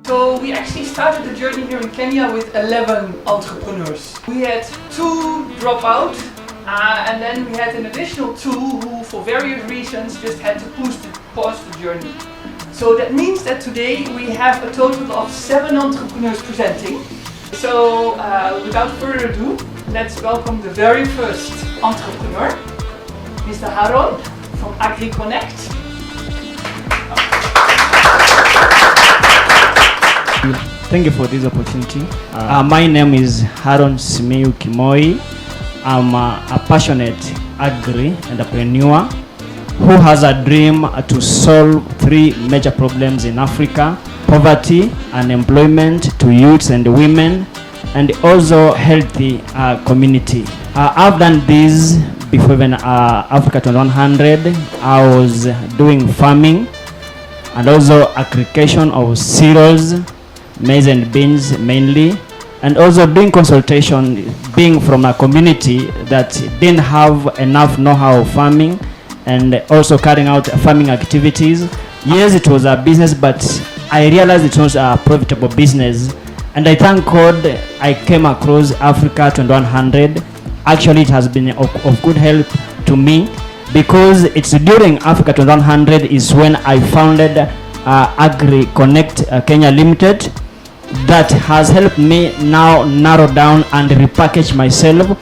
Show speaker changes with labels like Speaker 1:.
Speaker 1: So we actually started the journey here in Kenya with 11 entrepreneurs. We had 2 drop out and then we had an additional 2 who for various reasons just had to pause the journey. So that means that today we have a total of 7 entrepreneurs presenting. So without further ado, let's welcome the very first entrepreneur, Mr. Haron from Agri-Connect.
Speaker 2: Thank you for this opportunity. My name is Haron Simiyu Kimoi. I'm a passionate agri-entrepreneur who has a dream to solve 3 major problems in Africa: poverty, unemployment to youths and women, and also healthy community. I've done this before even Africa 2100. I was doing farming and also aggregation of cereals, maize and beans mainly, and also doing consultation, being from a community that didn't have enough know-how of farming, and also carrying out farming activities. Yes, it was a business, but I realized it was a profitable business, and I thank God I came across Africa 2100. Actually, it has been of good help to me, because it's during Africa 2100 is when I founded Agri-Connect Kenya Limited. That has helped me now narrow down and repackage myself